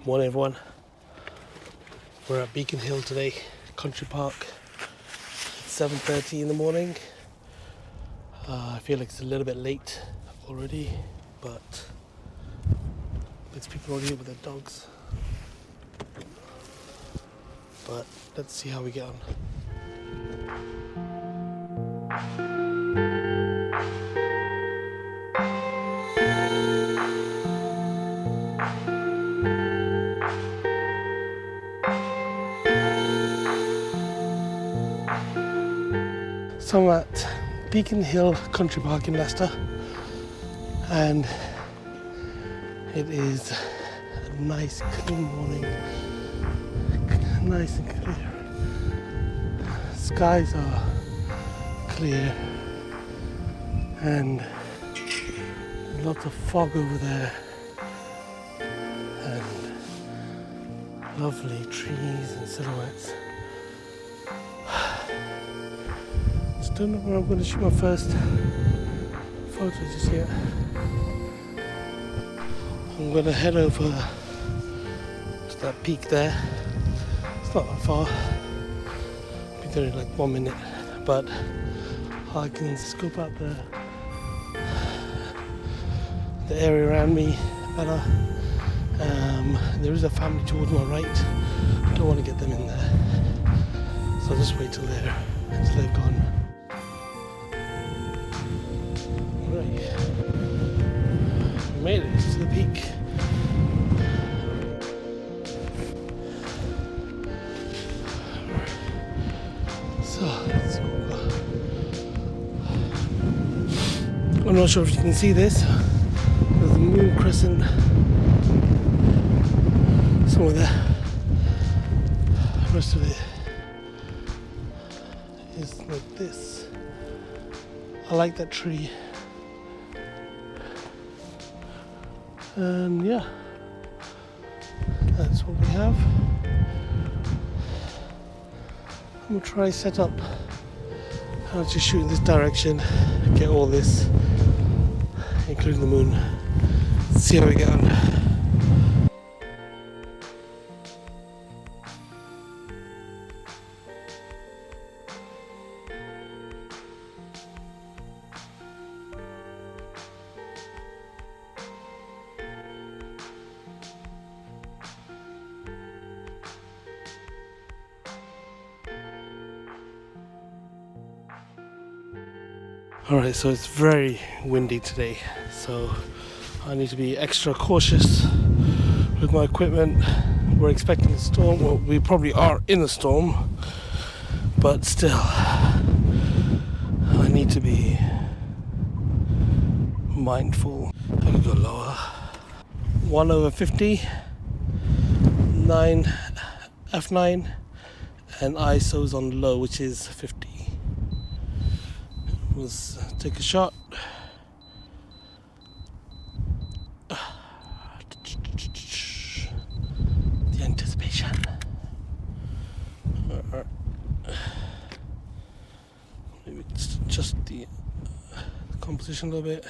Morning everyone, we're at Beacon Hill today, Country Park. It's 7:30 in the morning. I feel like it's a little bit late already, but there's people already here with their dogs. But let's see how we get on. So I'm at Beacon Hill Country Park in Leicester, and it is a nice clean morning, nice and clear. Skies are clear and lots of fog over there and lovely trees and silhouettes. Just don't know where I'm going to shoot my first photo just yet. I'm going to head over to that peak there. It's not that far. I'll be there in like 1 minute, but I can scope out the area around me better. There is a family towards my right. I don't want to get them in there, so I'll just wait till they've gone. Right, we made it to the peak. So let's go. I'm not sure if you can see this. There's a moon crescent somewhere there. The rest of it is like this. I like that tree. And yeah, that's what we have. I'm gonna try set up. I'll just shoot in this direction, get all this, including the moon. See how we get on. Alright, so it's very windy today, so I need to be extra cautious with my equipment. We're expecting a storm. Well, we probably are in a storm, but still, I need to be mindful. I could go lower. 1/50, 9 f9, and ISO's on low, which is 50. Let's take a shot. The anticipation. Maybe just the composition a little bit.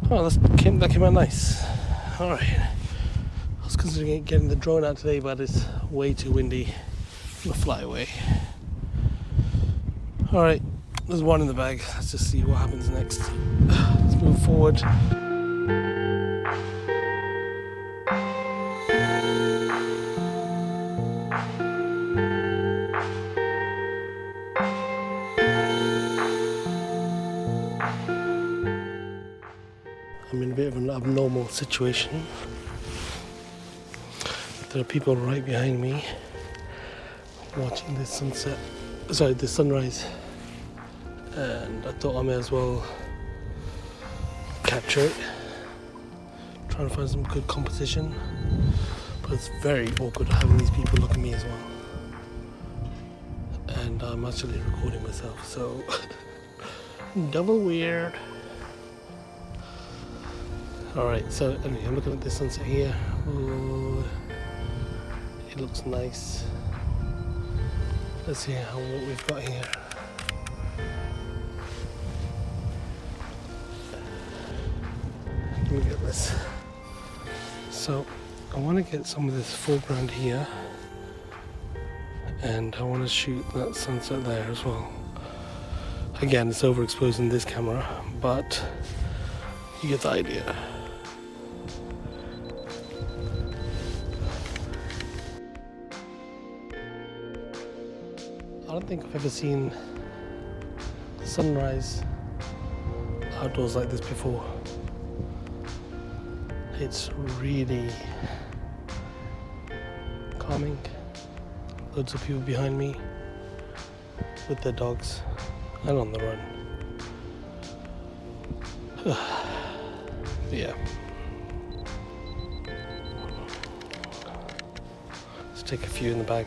Oh, that came out nice. All right. I was considering getting the drone out today, but it's way too windy. I'm gonna fly away. Alright, there's one in the bag. Let's just see what happens next. Let's move forward. I'm in a bit of an abnormal situation. There are people right behind me watching this sunrise, and I thought I may as well capture it, trying to find some good composition, but it's very awkward having these people look at me as well, and I'm actually recording myself, so double weird. Alright, so anyway, I'm looking at this sunset here. Ooh, it looks nice. Let's see what we've got here. me get this. So I want to get some of this foreground here, and I want to shoot that sunset there as well. Again, it's overexposed in this camera, but you get the idea. I don't think I've ever seen sunrise outdoors like this before. It's really calming. Loads of people behind me with their dogs and on the run. Yeah. Let's take a few in the bag.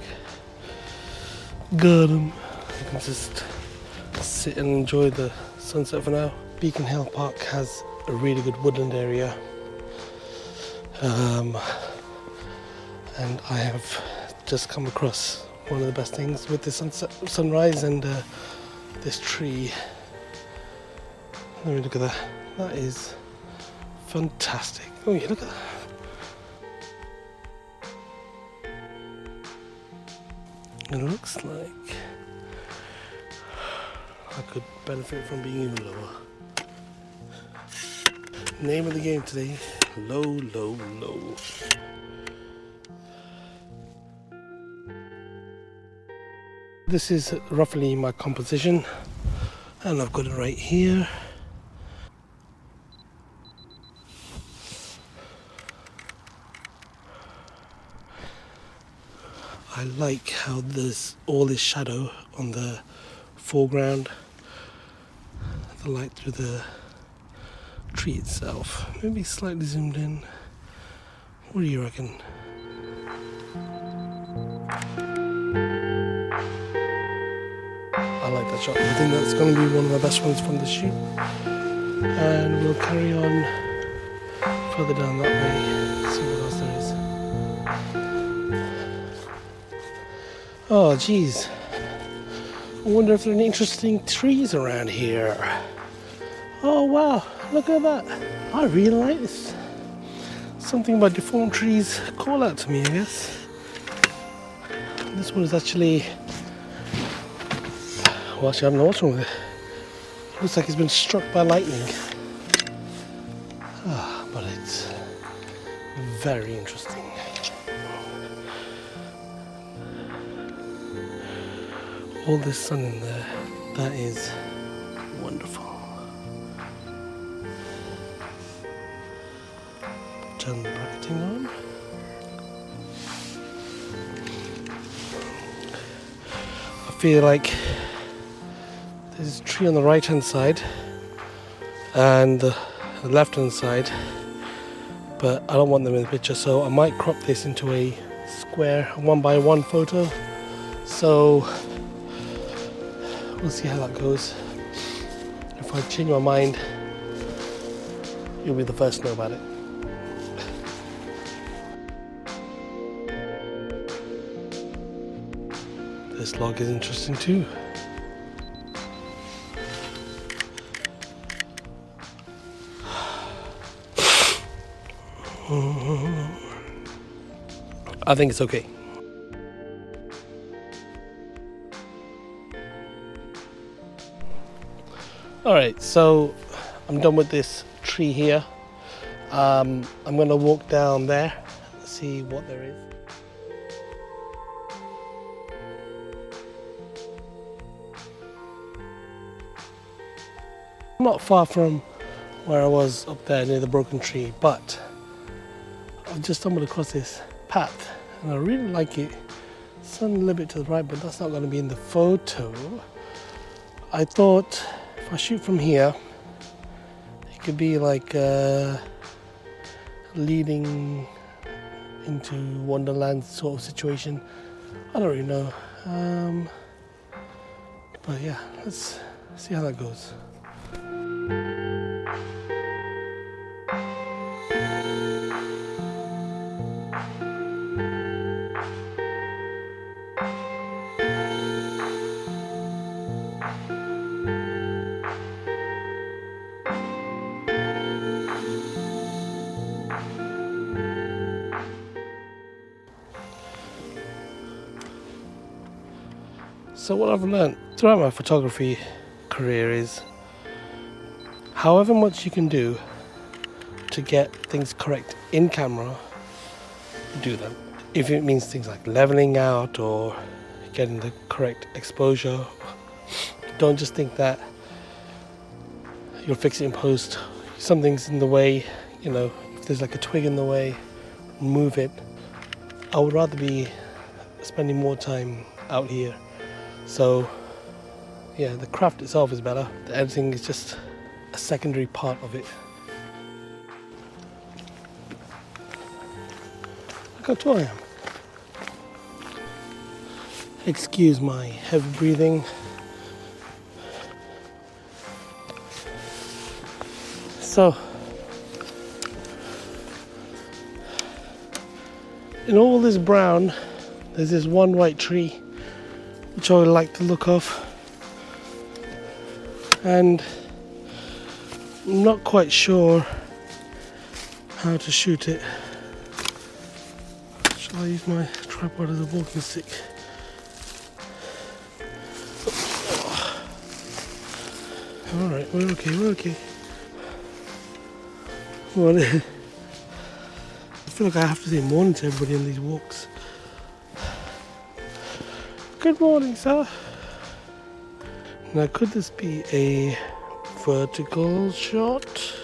Got 'em. You can just sit and enjoy the sunset for now. Beacon Hill Park has a really good woodland area. And I have just come across one of the best things with the sunrise and this tree. Let me look at that. That is fantastic. Oh yeah, look at that. It looks like I could benefit from being even lower. Name of the game today, low, low, low. This is roughly my composition, and I've got it right here. I like how there's all this shadow on the foreground, the light through the tree itself. Maybe slightly zoomed in. What do you reckon? I like that shot. I think that's going to be one of the best ones from the shoot. And we'll carry on further down that way, see what else there is. Oh geez, I wonder if there are any interesting trees around here. Oh wow, look at that. I really like this. Something about deformed trees call out to me, I guess. This one is actually, well actually I don't know what's wrong with it. Looks like it's been struck by lightning. But it's very interesting. All this sun in there, that is wonderful. Turn the bracketing on. I feel like there's a tree on the right hand side and the left hand side, but I don't want them in the picture, so I might crop this into a square 1x1 photo. So we'll see how that goes. If I change my mind, you'll be the first to know about it. This log is interesting too. I think it's okay. Alright, so I'm done with this tree here. I'm going to walk down there, see what there is. I'm not far from where I was up there near the broken tree, but I've just stumbled across this path and I really like it. Sun a little bit to the right, but that's not going to be in the photo. I thought if I shoot from here, it could be like leading into Wonderland sort of situation. I don't really know. But yeah, let's see how that goes. So what I've learned throughout my photography career is however much you can do to get things correct in camera, do them. If it means things like leveling out or getting the correct exposure, don't just think that you'll fix it in post. Something's in the way, you know, if there's like a twig in the way, move it. I would rather be spending more time out here. So yeah, the craft itself is better. The editing is just a secondary part of it. Look how tall I am. Excuse my heavy breathing. So, in all this brown, there's this one white tree which I would like the look of, and I'm not quite sure how to shoot it. Shall I use my tripod as a walking stick? Alright, we're okay. Well, I feel like I have to say morning to everybody on these walks. Good morning, sir. Now, could this be a vertical shot?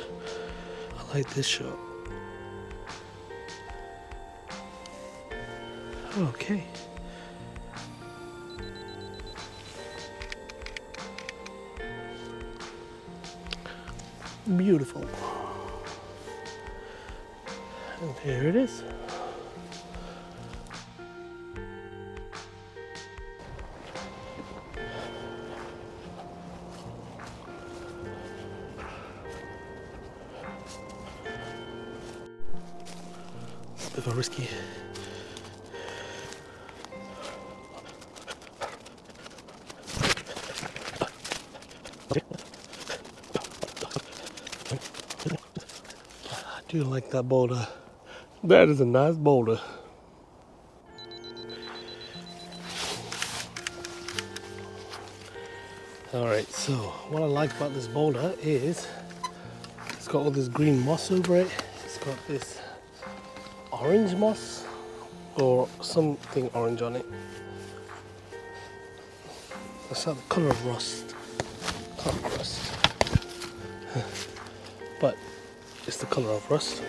I like this shot. Okay. Beautiful. And here it is. It's a bit of a risky. I do like that boulder. That is a nice boulder. Alright, so what I like about this boulder is it's got all this green moss over it. It's got this orange moss or something orange on it. That's not the colour of rust. Not rust. But it's the colour of rust.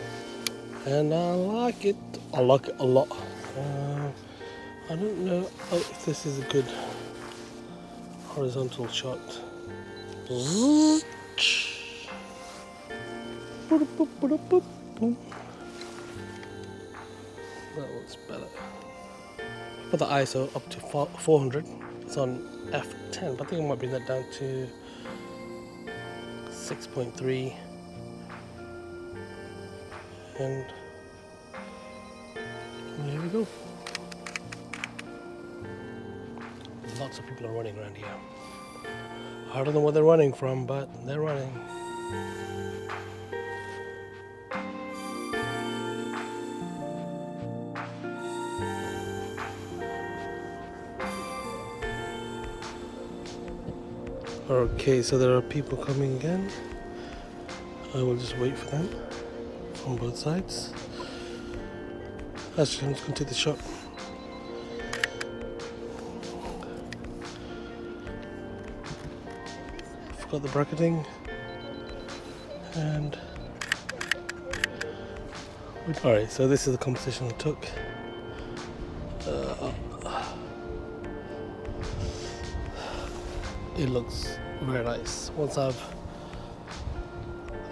And I like it. I like it a lot. I don't know if this is a good horizontal shot. That looks better. Put the ISO up to 400. It's on f10, but I think I might bring that down to 6.3. And there we go. Lots of people are running around here. I don't know where they're running from, but they're running. Okay, so there are people coming again. I will just wait for them from both sides. Actually, I'm just going to take the shot. Forgot the bracketing. And alright, so this is the composition I took. It looks very nice. I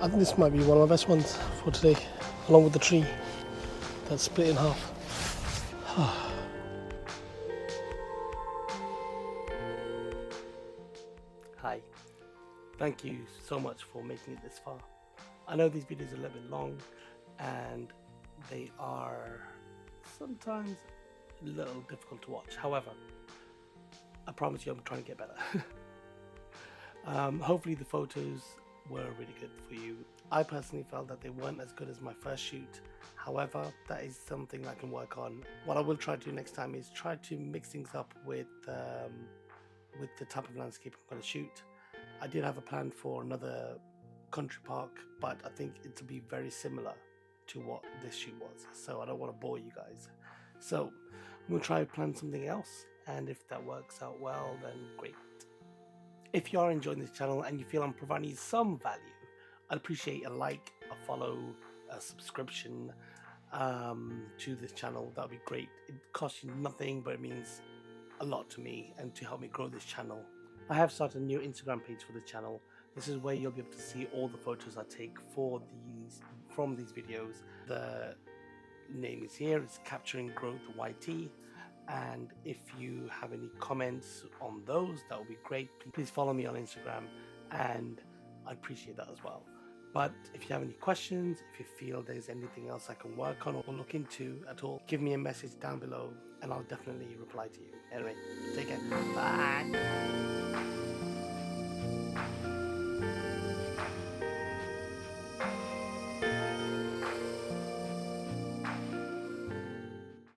think this might be one of my best ones for today, along with the tree that's split in half. Hi, thank you so much for making it this far. I know these videos are a little bit long and they are sometimes a little difficult to watch. However, I promise you I'm trying to get better. Hopefully the photos were really good for you. I personally felt that they weren't as good as my first shoot. However, that is something I can work on. What I will try to do next time is try to mix things up with with the type of landscape I'm going to shoot. I did have a plan for another country park, but I think it'll be very similar to what this shoot was, so I don't want to bore you guys. So I'm going to try to plan something else, and if that works out well, then great. If you are enjoying this channel and you feel I'm providing you some value, I'd appreciate a like, a follow, a subscription to this channel. That would be great. It costs you nothing, but it means a lot to me and to help me grow this channel. I have started a new Instagram page for the channel. This is where you'll be able to see all the photos I take from these videos. The name is here, it's Capturing Growth YT. And if you have any comments on those, that would be great. Please follow me on Instagram, and I appreciate that as well. But if you have any questions, if you feel there's anything else I can work on or look into at all, give me a message down below and I'll definitely reply to you. Anyway, take care. Bye.